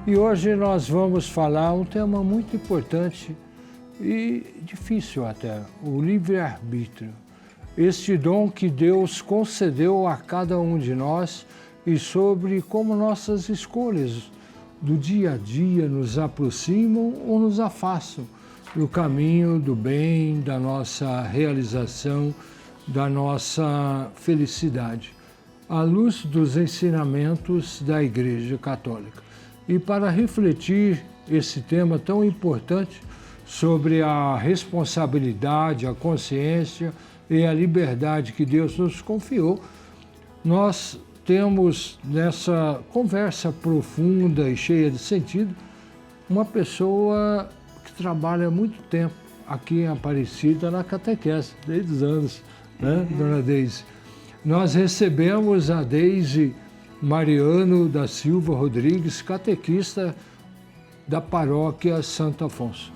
E hoje nós vamos falar um tema muito importante e difícil até, o livre-arbítrio. Este dom que Deus concedeu a cada um de nós e sobre como nossas escolhas do dia a dia nos aproximam ou nos afastam do caminho do bem, da nossa realização, da nossa felicidade, à luz dos ensinamentos da Igreja Católica. E para refletir esse tema tão importante sobre a responsabilidade, a consciência e a liberdade que Deus nos confiou, nós temos nessa conversa profunda e cheia de sentido uma pessoa que trabalha há muito tempo aqui em Aparecida na catequese, desde os anos, né, Dona Deise? Nós recebemos a Deise Mariano da Silva Rodrigues, catequista da paróquia Santo Afonso.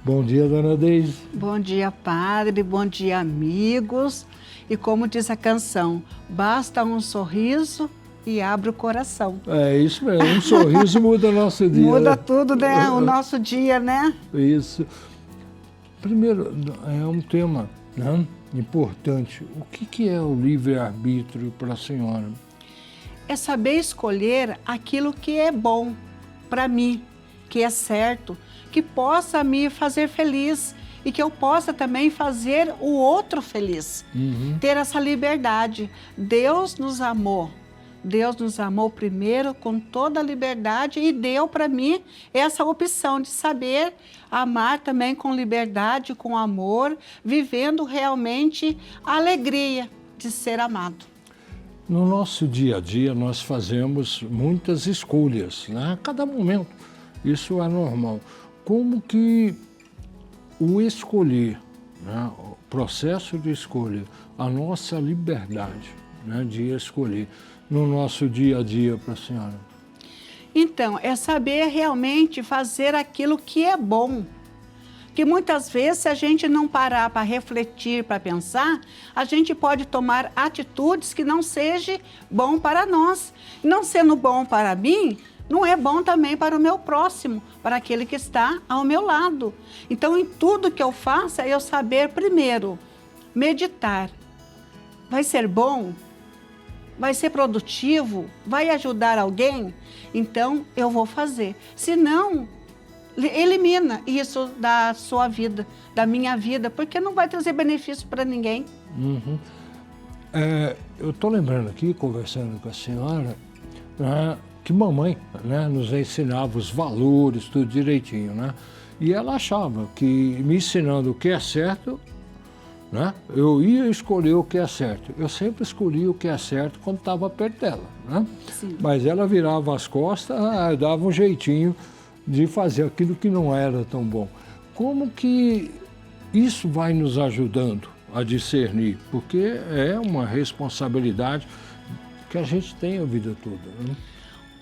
Bom dia, Dona Deise. Bom dia, padre. Bom dia, amigos. E como diz a canção, basta um sorriso e abre o coração. É isso mesmo, um sorriso muda o nosso dia. Muda tudo, né? O nosso dia, né? Isso. Primeiro, é um tema, né, importante. O que é o livre-arbítrio para a senhora? É saber escolher aquilo que é bom para mim, que é certo, que possa me fazer feliz e que eu possa também fazer o outro feliz. Ter essa liberdade. Deus nos amou primeiro com toda a liberdade e deu para mim essa opção de saber amar também com liberdade, com amor, vivendo realmente a alegria de ser amado. No nosso dia a dia, nós fazemos muitas escolhas, né? A cada momento. Isso é normal. Como que o escolher, né? O processo de escolha, a nossa liberdade, né, de escolher no nosso dia a dia para a senhora? Então, é saber realmente fazer aquilo que é bom. Que muitas vezes, se a gente não parar para refletir, para pensar, a gente pode tomar atitudes que não seja bom para nós. Não sendo bom para mim, não é bom também para o meu próximo, para aquele que está ao meu lado. Então, em tudo que eu faço, é eu saber, primeiro, meditar. Vai ser bom? Vai ser produtivo? Vai ajudar alguém? Então, eu vou fazer. Se não, elimina isso da sua vida, da minha vida, porque não vai trazer benefício para ninguém. Eu estou lembrando aqui, conversando com a senhora, né, que mamãe, né, nos ensinava os valores, tudo direitinho, né? E ela achava que me ensinando o que é certo, né, eu ia escolher o que é certo. Eu sempre escolhi o que é certo quando estava perto dela, né? Sim. Mas ela virava as costas, dava um jeitinho de fazer aquilo que não era tão bom. Como que isso vai nos ajudando a discernir? Porque é uma responsabilidade que a gente tem a vida toda, né?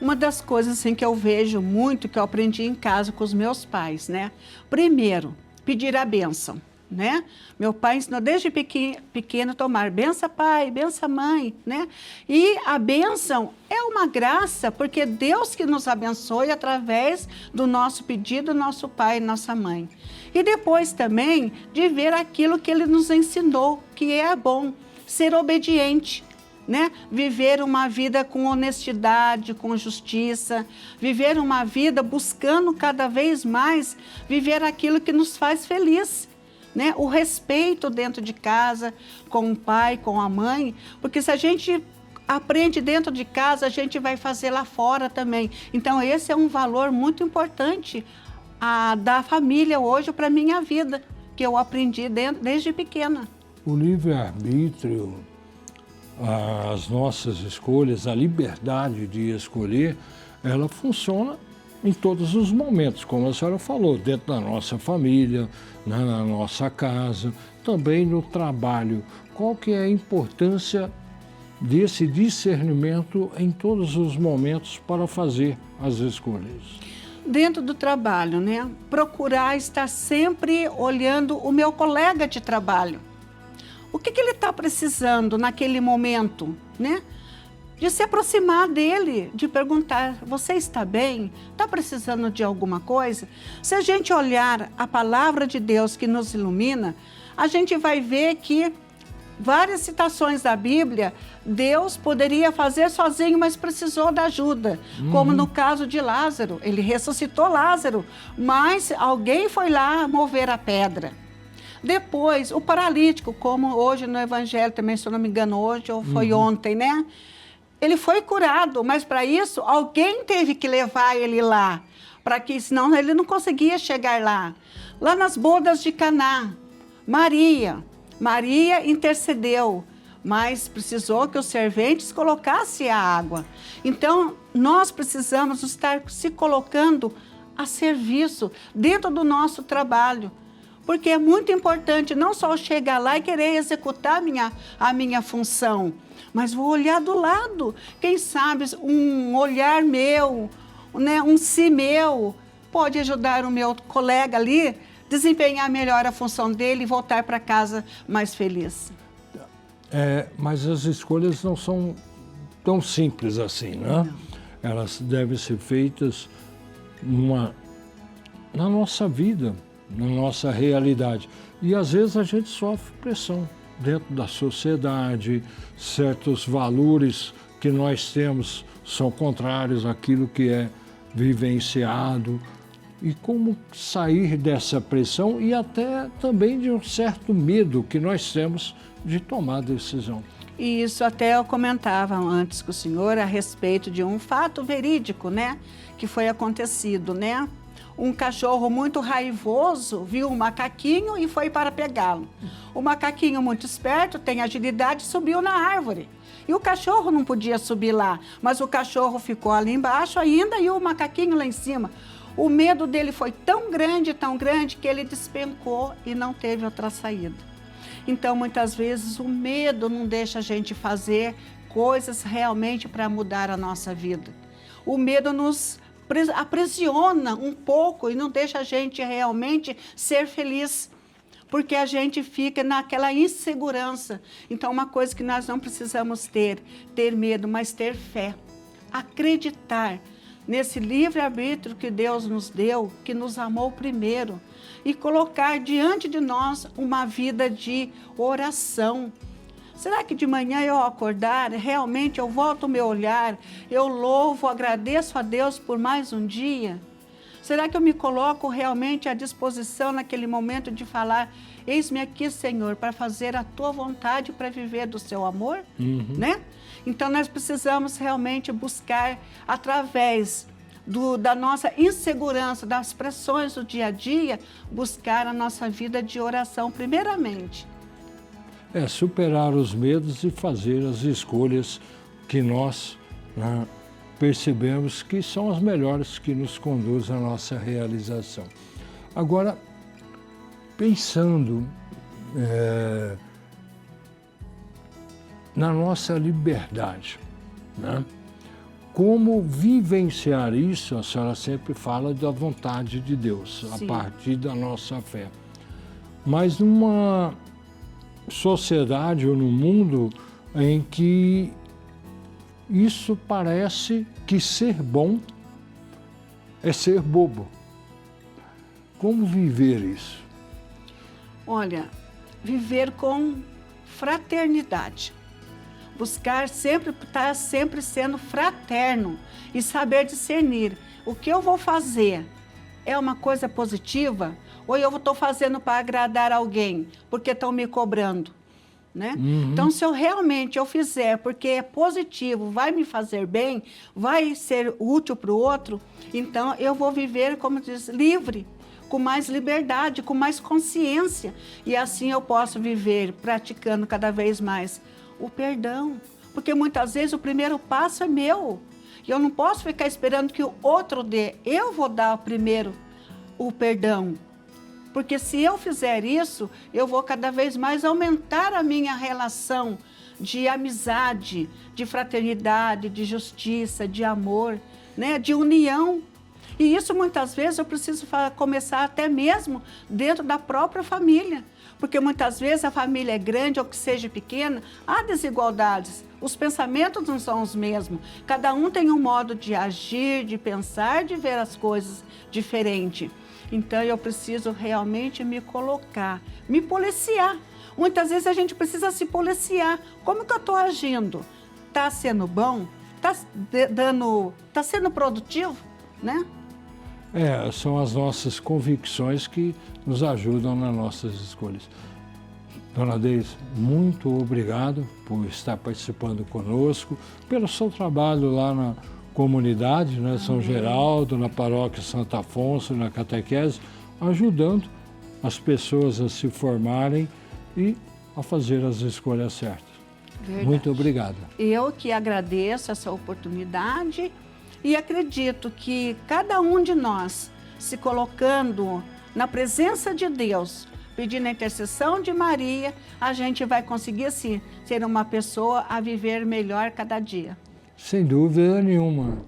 Uma das coisas assim, que eu vejo muito, que eu aprendi em casa com os meus pais, né? Primeiro, pedir a bênção, né? Meu pai ensinou desde pequeno tomar benção pai, benção mãe, né? E a bênção é uma graça, porque Deus que nos abençoe através do nosso pedido, nosso pai e nossa mãe. E depois também de ver aquilo que Ele nos ensinou, que é bom, ser obediente, né? Viver uma vida com honestidade, com justiça, viver uma vida buscando cada vez mais viver aquilo que nos faz feliz, né? O respeito dentro de casa, com o pai, com a mãe, porque se a gente aprende dentro de casa, a gente vai fazer lá fora também. Então esse é um valor muito importante da família hoje para a minha vida, que eu aprendi desde pequena. O livre-arbítrio, as nossas escolhas, a liberdade de escolher, ela funciona em todos os momentos, como a senhora falou, dentro da nossa família, na nossa casa, também no trabalho. Qual que é a importância desse discernimento em todos os momentos para fazer as escolhas? Dentro do trabalho, né? Procurar estar sempre olhando o meu colega de trabalho. O que ele está precisando naquele momento, né? de se aproximar dele, de perguntar, você está bem? Está precisando de alguma coisa? Se a gente olhar a palavra de Deus que nos ilumina, a gente vai ver que várias citações da Bíblia, Deus poderia fazer sozinho, mas precisou da ajuda. Como no caso de Lázaro, ele ressuscitou Lázaro, mas alguém foi lá mover a pedra. Depois, o paralítico, como hoje no Evangelho também, se eu não me engano, hoje ou foi ontem, né? Ele foi curado, mas para isso alguém teve que levar ele lá, para que senão ele não conseguia chegar lá. Lá nas bodas de Caná, Maria intercedeu, mas precisou que os serventes colocassem a água. Então, nós precisamos estar se colocando a serviço dentro do nosso trabalho. Porque é muito importante não só chegar lá e querer executar a minha função, mas vou olhar do lado. Quem sabe um olhar meu, né, um si meu, pode ajudar o meu colega ali desempenhar melhor a função dele e voltar para casa mais feliz. Mas as escolhas não são tão simples assim, né? Não. Elas devem ser feitas na nossa vida, na nossa realidade. E às vezes a gente sofre pressão dentro da sociedade, certos valores que nós temos são contrários àquilo que é vivenciado. E como sair dessa pressão e até também de um certo medo que nós temos de tomar decisão. E isso até eu comentava antes com o senhor a respeito de um fato verídico, né? Que foi acontecido, né? Um cachorro muito raivoso viu um macaquinho e foi para pegá-lo. O macaquinho, muito esperto, tem agilidade, subiu na árvore. E o cachorro não podia subir lá, mas o cachorro ficou ali embaixo ainda e o macaquinho lá em cima. O medo dele foi tão grande, que ele despencou e não teve outra saída. Então, muitas vezes, o medo não deixa a gente fazer coisas realmente para mudar a nossa vida. O medo nos aprisiona um pouco e não deixa a gente realmente ser feliz, porque a gente fica naquela insegurança. Então, uma coisa que nós não precisamos ter medo, mas ter fé, acreditar nesse livre-arbítrio que Deus nos deu, que nos amou primeiro, e colocar diante de nós uma vida de oração. Será que de manhã eu acordar, realmente eu volto o meu olhar, eu louvo, agradeço a Deus por mais um dia? Será que eu me coloco realmente à disposição naquele momento de falar, eis-me aqui, Senhor, para fazer a tua vontade, para viver do seu amor? Né? Então, nós precisamos realmente buscar, através da nossa insegurança, das pressões do dia a dia, buscar a nossa vida de oração, primeiramente. Superar os medos e fazer as escolhas que nós percebemos que são as melhores, que nos conduzem à nossa realização. Agora, pensando na nossa liberdade, né? Como vivenciar isso? A senhora sempre fala da vontade de Deus, sim, a partir da nossa fé. Mas numa sociedade ou no mundo em que isso parece que ser bom é ser bobo. Como viver isso? Olha, viver com fraternidade. Buscar estar sempre sendo fraterno e saber discernir o que eu vou fazer é uma coisa positiva ou eu estou fazendo para agradar alguém porque estão me cobrando, né? Então, se eu realmente fizer porque é positivo, vai me fazer bem, vai ser útil para o outro, então eu vou viver, como diz, livre, com mais liberdade, com mais consciência, e assim eu posso viver praticando cada vez mais o perdão, porque muitas vezes o primeiro passo é meu, e eu não posso ficar esperando que o outro dê, eu vou dar primeiro o perdão, porque se eu fizer isso, eu vou cada vez mais aumentar a minha relação de amizade, de fraternidade, de justiça, de amor, né? De união. E isso muitas vezes eu preciso começar até mesmo dentro da própria família. Porque muitas vezes a família é grande ou que seja pequena, há desigualdades. Os pensamentos não são os mesmos. Cada um tem um modo de agir, de pensar, de ver as coisas diferente. Então eu preciso realmente me colocar, me policiar. Muitas vezes a gente precisa se policiar. Como que eu estou agindo? Está sendo bom? Está sendo produtivo? Né? São as nossas convicções que nos ajudam nas nossas escolhas. Dona Deise, muito obrigado por estar participando conosco, pelo seu trabalho lá na comunidade, né, São Geraldo, na paróquia Santo Afonso, na catequese, ajudando as pessoas a se formarem e a fazer as escolhas certas. Verdade. Muito obrigado. Eu que agradeço essa oportunidade e acredito que cada um de nós, se colocando na presença de Deus, pedindo a intercessão de Maria, a gente vai conseguir, sim, ser uma pessoa a viver melhor cada dia. Sem dúvida nenhuma.